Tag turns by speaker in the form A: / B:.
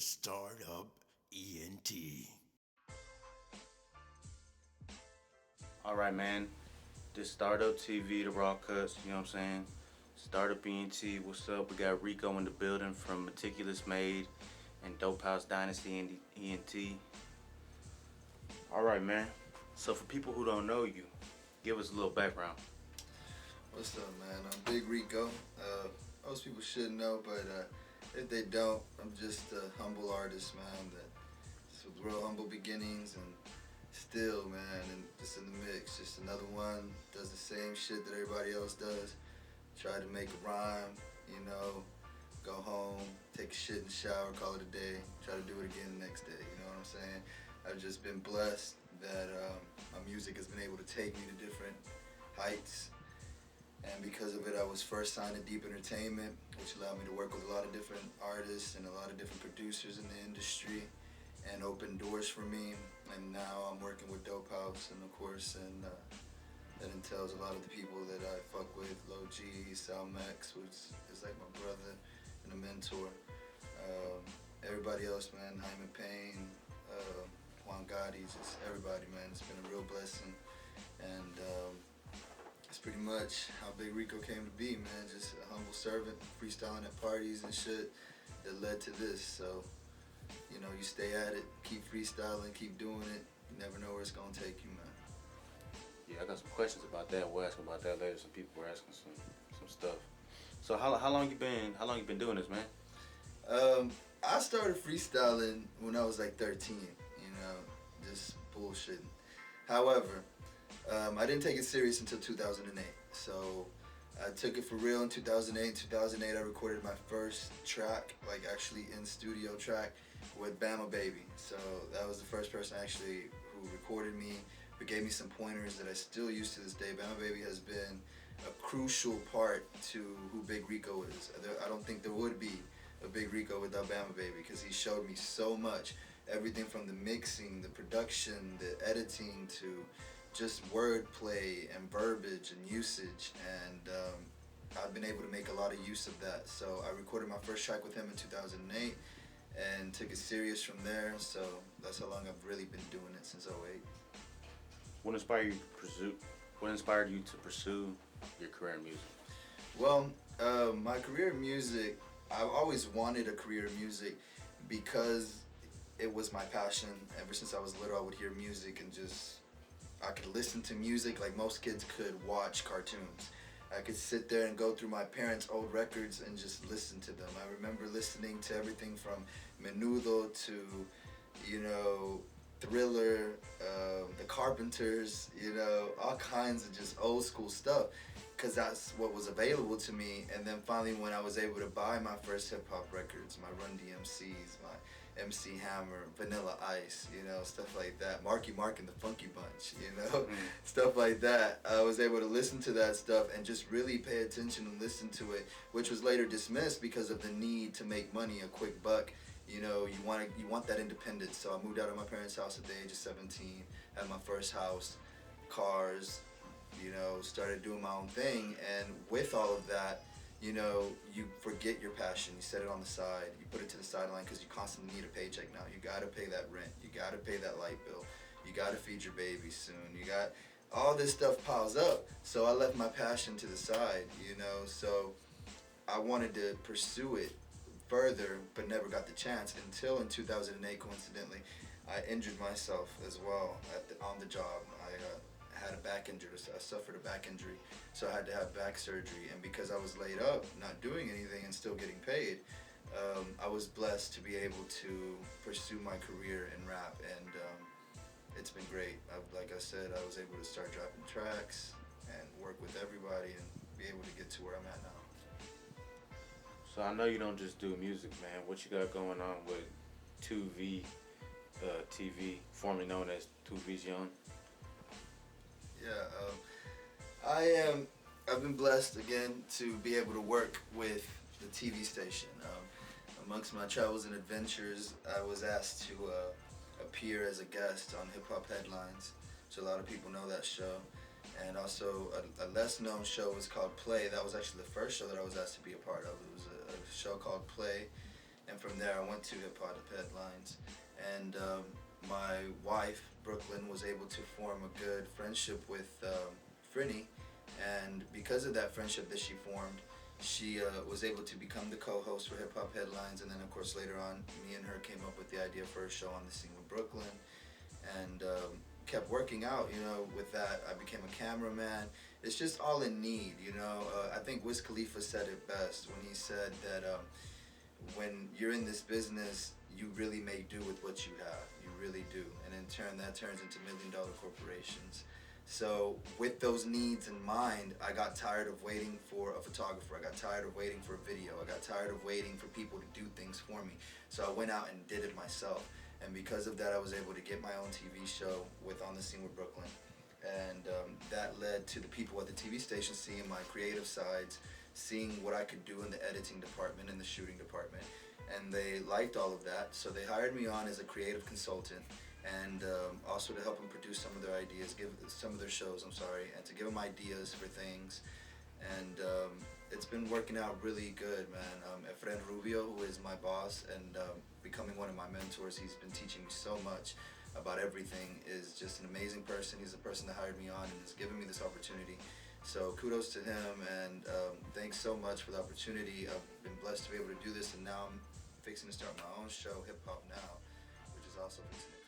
A: Startup ENT.
B: Alright, man. This Startup TV, the Raw Cuts, you know what I'm saying? Startup ENT, what's up? We got Rico in the building from Meticulous Made and Dope House Dynasty and ENT. Alright, man. So, for people who don't know you, give us a little background.
C: What's up, man? I'm Big Ricco. Most people should know, but if they don't, I'm just a humble artist, man. That just with real humble beginnings, and still, man, and just in the mix. Just another one does the same shit that everybody else does. Try to make a rhyme, go home, take a shit in the shower, call it a day. Try to do it again the next day. You know what I'm saying? I've just been blessed that my music has been able to take me to different heights. And because of it, I was first signed to Deep Entertainment, which allowed me to work with a lot of different artists and a lot of different producers in the industry, and opened doors for me. And now I'm working with Dope House, and of course, and that entails a lot of the people that I fuck with, Low G, Sal Max, which is like my brother and a mentor. Everybody else, man, Hyman Payne, Juan Gotti, just everybody, man. It's been a real blessing. And that's pretty much how Big Ricco came to be, man. Just a humble servant, freestyling at parties and shit that led to this. So, you stay at it, keep freestyling, keep doing it. You never know where it's gonna take you, man.
B: Yeah, I got some questions about that. We'll ask about that later. Some people were asking some stuff. So how long you been doing this, man?
C: I started freestyling when I was like 13, just bullshitting. However, I didn't take it serious until 2008. So I took it for real in 2008. In 2008, I recorded my first track, like actually in studio track, with Bama Baby. So that was the first person actually who recorded me, who gave me some pointers that I still use to this day. Bama Baby has been a crucial part to who Big Ricco is. I don't think there would be a Big Ricco without Bama Baby, because he showed me so much. Everything from the mixing, the production, the editing, to just wordplay and verbiage and usage, and I've been able to make a lot of use of that. So I recorded my first track with him in 2008 and took it serious from there. So that's how long I've really been doing it, since '08.
B: What inspired you to pursue your career in music?
C: Well, my career in music, I've always wanted a career in music because it was my passion. Ever since I was little, I would hear music and I could listen to music like most kids could watch cartoons. I could sit there and go through my parents' old records and just listen to them. I remember listening to everything from Menudo to, Thriller, The Carpenters, all kinds of just old school stuff, because that's what was available to me. And then finally, when I was able to buy my first hip hop records, my Run DMCs, my MC Hammer, Vanilla Ice, stuff like that, Marky Mark and the Funky Bunch, stuff like that. I was able to listen to that stuff and just really pay attention and listen to it, which was later dismissed because of the need to make money, a quick buck. You want that independence. So I moved out of my parents' house at the age of 17, had my first house, cars, started doing my own thing. And with all of that, you forget your passion. You set it on the side. You put it to the sideline because you constantly need a paycheck now. You got to pay that rent. You got to pay that light bill. You got to feed your baby soon. You got all this stuff piles up. So I left my passion to the side, So I wanted to pursue it further, but never got the chance until in 2008, coincidentally, I injured myself as well on the job. I had a back injury. I suffered a back injury, so I had to have back surgery. And because I was laid up, not doing anything and still getting paid, I was blessed to be able to pursue my career in rap, and it's been great. Like I said, I was able to start dropping tracks and work with everybody and be able to get to where I'm at now.
B: So I know you don't just do music, man. What you got going on with 2V TV, formerly known as 2V's Young?
C: Yeah, I've been blessed again to be able to work with the TV station. Amongst my travels and adventures, I was asked to appear as a guest on Hip Hop Headlines, so a lot of people know that show. And also a less known show was called Play. That was actually the first show that I was asked to be a part of. It was a show called Play, and from there I went to Hip Hop Headlines, and my wife Brooklyn was able to form a good friendship with Frinny, and because of that friendship that she formed, she was able to become the co-host for Hip Hop Headlines, and then of course later on, me and her came up with the idea for a show on the scene with Brooklyn, and kept working out. You know, with that, I became a cameraman. It's just all in need. You know, I think Wiz Khalifa said it best when he said that when you're in this business, you really make do with what you have. You really do, and in turn, that turns into million-dollar corporations. So with those needs in mind, I got tired of waiting for a photographer. I got tired of waiting for a video. I got tired of waiting for people to do things for me. So I went out and did it myself. And because of that, I was able to get my own TV show with On the Scene with Brooklyn. And that led to the people at the TV station seeing my creative sides, seeing what I could do in the editing department and the shooting department. And they liked all of that, so they hired me on as a creative consultant, and also to help them produce some of their ideas, give some of their shows, and to give them ideas for things. And it's been working out really good, man. Efren Rubio, who is my boss and becoming one of my mentors, he's been teaching me so much about everything, is just an amazing person. He's the person that hired me on and has given me this opportunity. So kudos to him, and thanks so much for the opportunity. I've been blessed to be able to do this, and now I'm fixing to start my own show, Hip Hop Now, which is also fixing to